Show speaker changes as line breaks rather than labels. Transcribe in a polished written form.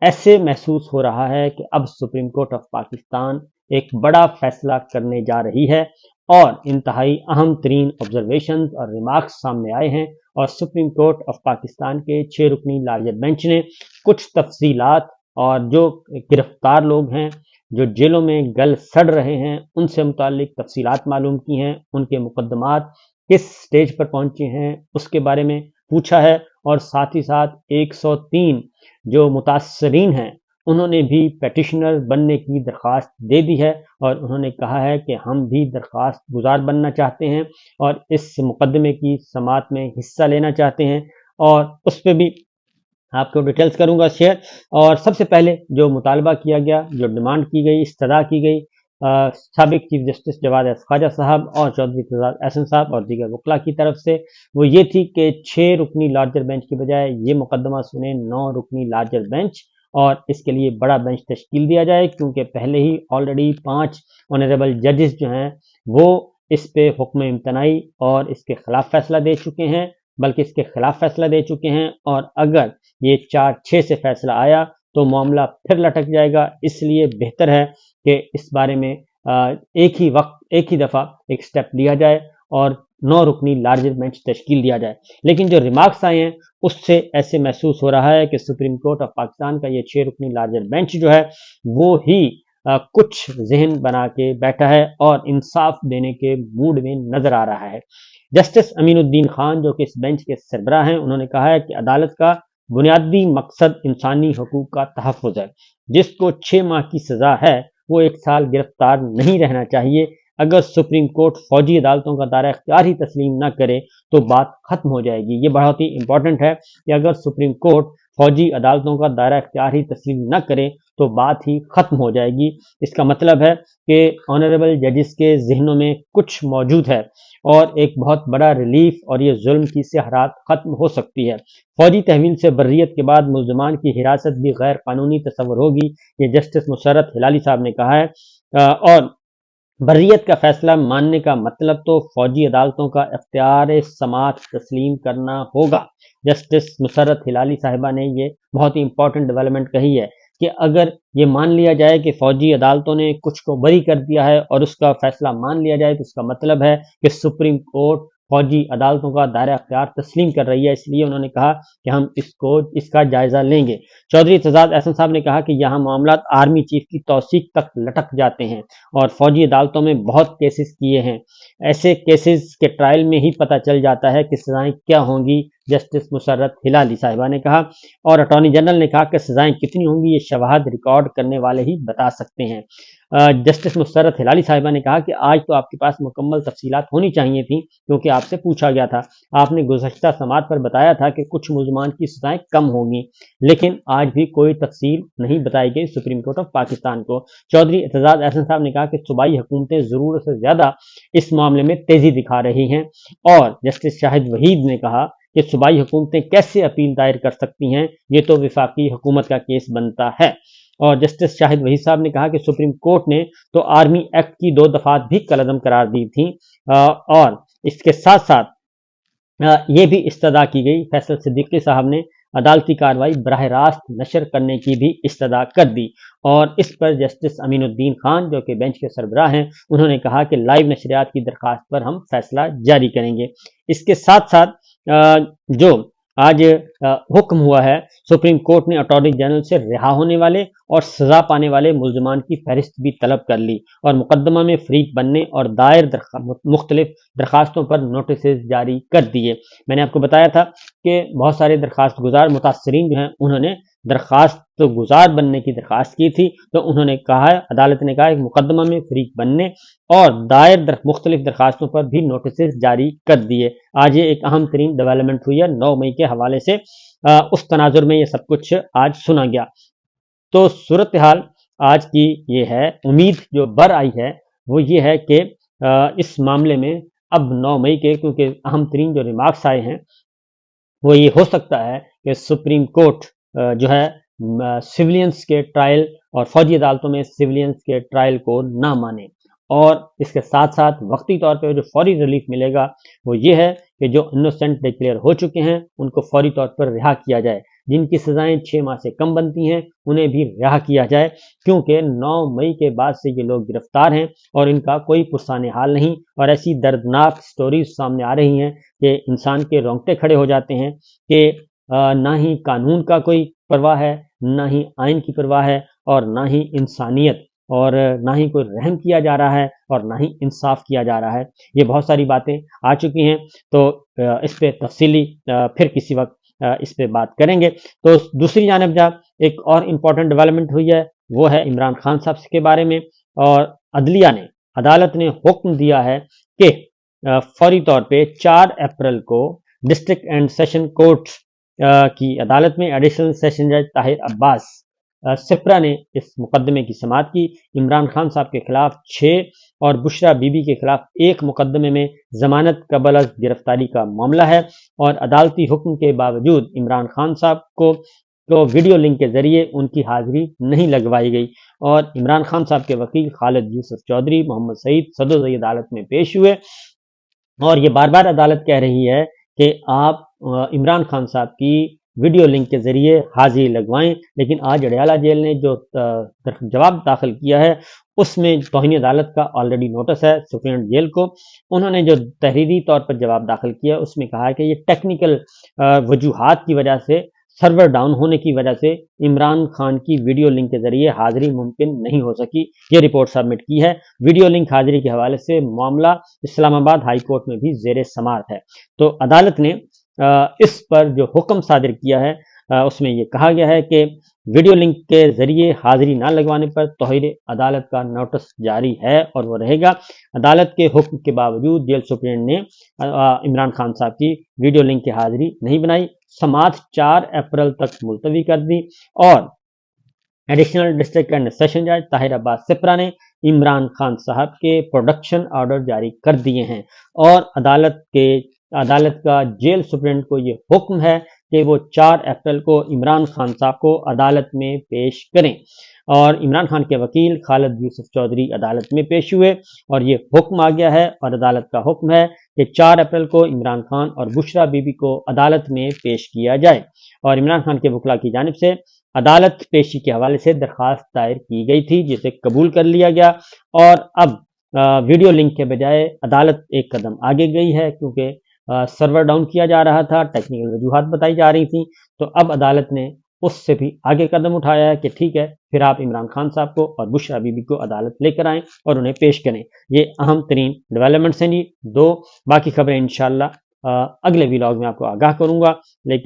ایسے محسوس ہو رہا ہے کہ اب سپریم کورٹ آف پاکستان ایک بڑا فیصلہ کرنے جا رہی ہے اور انتہائی اہم ترین آبزرویشنز اور ریمارکس سامنے آئے ہیں، اور سپریم کورٹ آف پاکستان کے 6 رکنی لارجر بینچ نے کچھ تفصیلات اور جو گرفتار لوگ ہیں، جو جیلوں میں گل سڑ رہے ہیں، ان سے متعلق تفصیلات معلوم کی ہیں، ان کے مقدمات کس سٹیج پر پہنچے ہیں اس کے بارے میں پوچھا ہے، اور ساتھ ہی ساتھ 103 جو متاثرین ہیں انہوں نے بھی پیٹیشنر بننے کی درخواست دے دی ہے، اور انہوں نے کہا ہے کہ ہم بھی درخواست گزار بننا چاہتے ہیں اور اس مقدمے کی سماعت میں حصہ لینا چاہتے ہیں، اور اس پہ بھی آپ کو ڈیٹیلز کروں گا شیئر۔ اور سب سے پہلے جو مطالبہ کیا گیا، جو ڈیمانڈ کی گئی، استدعا کی گئی سابق چیف جسٹس جواد خواجہ صاحب اور چودھری اعتزاز احسن صاحب اور دیگر وکلاء کی طرف سے، وہ یہ تھی کہ 6 رکنی لارجر بینچ کی بجائے یہ مقدمہ سنیں 9 رکنی لارجر بینچ، اور اس کے لیے بڑا بینچ تشکیل دیا جائے، کیونکہ پہلے ہی آلریڈی 5 آنریبل ججز جو ہیں وہ اس پہ حکم امتناعی اور اس کے خلاف فیصلہ دے چکے ہیں، بلکہ اس کے خلاف فیصلہ دے چکے ہیں، اور اگر یہ 4-6 سے فیصلہ آیا تو معاملہ پھر لٹک جائے گا۔ اس لیے بہتر ہے کہ اس بارے میں ایک ہی دفعہ ایک سٹیپ لیا جائے اور 9 رکنی لارجر بینچ تشکیل دیا جائے۔ لیکن جو ریمارکس آئے ہیں اس سے ایسے محسوس ہو رہا ہے کہ سپریم کورٹ آف پاکستان کا یہ 6 رکنی لارجر بینچ جو ہے وہ ہی کچھ ذہن بنا کے بیٹھا ہے اور انصاف دینے کے موڈ میں نظر آ رہا ہے۔ جسٹس امین الدین خان جو کہ اس بینچ کے سربراہ ہیں، انہوں نے کہا ہے کہ عدالت کا بنیادی مقصد انسانی حقوق کا تحفظ ہے۔ جس کو 6 ماہ کی سزا ہے وہ 1 سال گرفتار نہیں رہنا چاہیے۔ اگر سپریم کورٹ فوجی عدالتوں کا دائرہ اختیار ہی تسلیم نہ کرے تو بات ختم ہو جائے گی۔ یہ بہت ہی امپورٹنٹ ہے کہ اگر سپریم کورٹ فوجی عدالتوں کا دائرہ اختیار ہی تسلیم نہ کرے تو بات ہی ختم ہو جائے گی۔ اس کا مطلب ہے کہ آنریبل ججز کے ذہنوں میں کچھ موجود ہے اور ایک بہت بڑا ریلیف اور یہ ظلم کی سیاحت ختم ہو سکتی ہے۔ فوجی تحویل سے بریت کے بعد ملزمان کی حراست بھی غیر قانونی تصور ہوگی، یہ جسٹس مسرت ہلالی صاحب نے کہا ہے، اور بریت کا فیصلہ ماننے کا مطلب تو فوجی عدالتوں کا اختیار سماعت تسلیم کرنا ہوگا۔ جسٹس مسرت ہلالی صاحبہ نے یہ بہت ہی امپورٹنٹ ڈیولپمنٹ کہی ہے کہ اگر یہ مان لیا جائے کہ فوجی عدالتوں نے کچھ کو بری کر دیا ہے اور اس کا فیصلہ مان لیا جائے تو اس کا مطلب ہے کہ سپریم کورٹ فوجی عدالتوں کا دائرہ اختیار تسلیم کر رہی ہے۔ اس لیے انہوں نے کہا کہ ہم اس کا جائزہ لیں گے۔ چودھری اعتزاز احسن صاحب نے کہا کہ یہاں معاملات آرمی چیف کی توثیق تک لٹک جاتے ہیں اور فوجی عدالتوں میں بہت کیسز کیے ہیں، ایسے کیسز کے ٹرائل میں ہی پتہ چل جاتا ہے کہ سزائیں کیا ہوں گی، جسٹس مسرت ہلالی صاحبہ نے کہا، اور اٹارنی جنرل نے کہا کہ سزائیں کتنی ہوں گی یہ شواہد ریکارڈ کرنے والے ہی بتا سکتے ہیں۔ جسٹس مسرت ہلالی صاحبہ نے کہا کہ آج تو آپ کے پاس مکمل تفصیلات ہونی چاہیے تھیں کیونکہ آپ سے پوچھا گیا تھا، آپ نے گزشتہ سماعت پر بتایا تھا کہ کچھ ملزمان کی سزائیں کم ہوں گی، لیکن آج بھی کوئی تفصیل نہیں بتائی گئی سپریم کورٹ آف پاکستان کو۔ چودھری اعتزاز احسن صاحب نے کہا کہ صوبائی حکومتیں ضرورت سے زیادہ اس معاملے میں تیزی دکھا رہی ہیں، اور جسٹس شاہد وحید نے کہا کہ صوبائی حکومتیں کیسے اپیل دائر کر سکتی ہیں، یہ تو وفاقی حکومت کا کیس بنتا ہے۔ اور جسٹس شاہد وحید صاحب نے کہا کہ سپریم کورٹ نے تو آرمی ایکٹ کی 2 دفعات بھی کالعدم قرار دی تھیں، اور اس کے ساتھ ساتھ یہ بھی استدعا کی گئی، فیصل صدیقی صاحب نے عدالتی کارروائی براہ راست نشر کرنے کی بھی استدعا کر دی، اور اس پر جسٹس امین الدین خان جو کہ بینچ کے سربراہ ہیں انہوں نے کہا کہ لائیو نشریات کی درخواست پر ہم فیصلہ جاری کریں گے۔ اس کے ساتھ ساتھ جو آج حکم ہوا ہے، سپریم کورٹ نے اٹارنی جنرل سے رہا ہونے والے اور سزا پانے والے ملزمان کی فہرست بھی طلب کر لی اور مقدمہ میں فریق بننے اور دائر مختلف درخواستوں پر نوٹسز جاری کر دیے۔ میں نے آپ کو بتایا تھا کہ بہت سارے درخواست گزار متاثرین جو ہیں انہوں نے درخواست گزار بننے کی درخواست کی تھی، تو انہوں نے کہا ہے، عدالت نے کہا ہے کہ مقدمہ میں فریق بننے اور دائر مختلف درخواستوں پر بھی نوٹسز جاری کر دیے۔ آج یہ ایک اہم ترین ڈیولپمنٹ ہوئی ہے 9 مئی کے حوالے سے، اس تناظر میں یہ سب کچھ آج سنا گیا۔ تو صورتحال آج کی یہ ہے، امید جو بر آئی ہے وہ یہ ہے کہ اس معاملے میں اب 9 مئی کے کیونکہ اہم ترین جو ریمارکس آئے ہیں وہ یہ ہو سکتا ہے کہ سپریم کورٹ جو ہے سیولینز کے ٹرائل اور فوجی عدالتوں میں سیولینز کے ٹرائل کو نہ مانے، اور اس کے ساتھ ساتھ وقتی طور پہ جو فوری ریلیف ملے گا وہ یہ ہے کہ جو انوسنٹ ڈکلیئر ہو چکے ہیں ان کو فوری طور پر رہا کیا جائے۔ جن کی سزائیں 6 ماہ سے کم بنتی ہیں انہیں بھی رہا کیا جائے، کیونکہ 9 مئی کے بعد سے یہ لوگ گرفتار ہیں اور ان کا کوئی پرسان حال نہیں، اور ایسی دردناک سٹوریز سامنے آ رہی ہیں کہ انسان کے رونگٹے کھڑے ہو جاتے ہیں کہ نہ ہی قانون کا کوئی پرواہ ہے، نہ ہی آئین کی پرواہ ہے، اور نہ ہی انسانیت، اور نہ ہی کوئی رحم کیا جا رہا ہے، اور نہ ہی انصاف کیا جا رہا ہے۔ یہ بہت ساری باتیں آ چکی ہیں، تو اس پہ تفصیلی پھر کسی وقت اس پہ بات کریں گے۔ تو دوسری جانب جب ایک اور امپورٹنٹ ڈیولپمنٹ ہوئی ہے وہ ہے عمران خان صاحب کے بارے میں، اور عدالت نے حکم دیا ہے کہ فوری طور پہ 4 اپریل کو ڈسٹرکٹ اینڈ سیشن کورٹ کی عدالت میں ایڈیشنل سیشن جج طاہر عباس سپرا نے اس مقدمے کی سماعت کی۔ عمران خان صاحب کے خلاف 6 اور بشرا بی بی کے خلاف 1 مقدمے میں ضمانت قبل از گرفتاری کا معاملہ ہے، اور عدالتی حکم کے باوجود عمران خان صاحب کو ویڈیو لنک کے ذریعے ان کی حاضری نہیں لگوائی گئی، اور عمران خان صاحب کے وکیل خالد یوسف چودھری محمد سعید صدر عدالت میں پیش ہوئے، اور یہ بار بار عدالت کہہ رہی ہے کہ آپ عمران خان صاحب کی ویڈیو لنک کے ذریعے حاضری لگوائیں، لیکن آج اڈیالہ جیل نے جو جواب داخل کیا ہے اس میں توہین عدالت کا آلریڈی نوٹس ہے سپریم جیل کو۔ انہوں نے جو تحریری طور پر جواب داخل کیا اس میں کہا ہے کہ یہ ٹیکنیکل وجوہات کی وجہ سے، سرور ڈاؤن ہونے کی وجہ سے عمران خان کی ویڈیو لنک کے ذریعے حاضری ممکن نہیں ہو سکی۔ یہ رپورٹ سبمٹ کی ہے۔ ویڈیو لنک حاضری کے حوالے سے معاملہ اسلام آباد ہائی کورٹ میں بھی زیر سماعت ہے۔ تو عدالت نے اس پر جو حکم صادر کیا ہے اس میں یہ کہا گیا ہے کہ ویڈیو لنک کے ذریعے حاضری نہ لگوانے پر توہین عدالت کا نوٹس جاری ہے اور وہ رہے گا۔ عدالت کے حکم کے باوجود جیل سپرنٹینڈنٹ نے عمران خان صاحب کی ویڈیو لنک کی حاضری نہیں بنائی، سماعت 4 اپریل تک ملتوی کر دی، اور ایڈیشنل ڈسٹرکٹ اینڈ سیشن جج طاہر عباس سپرا نے عمران خان صاحب کے پروڈکشن آرڈر جاری کر دیے ہیں، اور عدالت کا جیل سپرنٹینڈنٹ کو یہ حکم ہے کہ وہ 4 اپریل کو عمران خان صاحب کو عدالت میں پیش کریں، اور عمران خان کے وکیل خالد یوسف چودھری عدالت میں پیش ہوئے، اور یہ حکم آ گیا ہے، اور عدالت کا حکم ہے کہ 4 اپریل کو عمران خان اور بشرا بی بی کو عدالت میں پیش کیا جائے، اور عمران خان کے وکلاء کی جانب سے عدالت پیشی کے حوالے سے درخواست دائر کی گئی تھی جسے قبول کر لیا گیا، اور اب ویڈیو لنک کے بجائے عدالت ایک قدم آگے گئی ہے، کیونکہ سرور ڈاؤن کیا جا رہا تھا، ٹیکنیکل وجوہات بتائی جا رہی تھیں، تو اب عدالت نے اس سے بھی آگے قدم اٹھایا ہے کہ ٹھیک ہے پھر آپ عمران خان صاحب کو اور بشرا بی بی کو عدالت لے کر آئیں اور انہیں پیش کریں۔ یہ اہم ترین ڈیولپمنٹس ہیں جی، باقی خبریں انشاءاللہ اگلے ویلاگ میں آپ کو آگاہ کروں گا، لیکن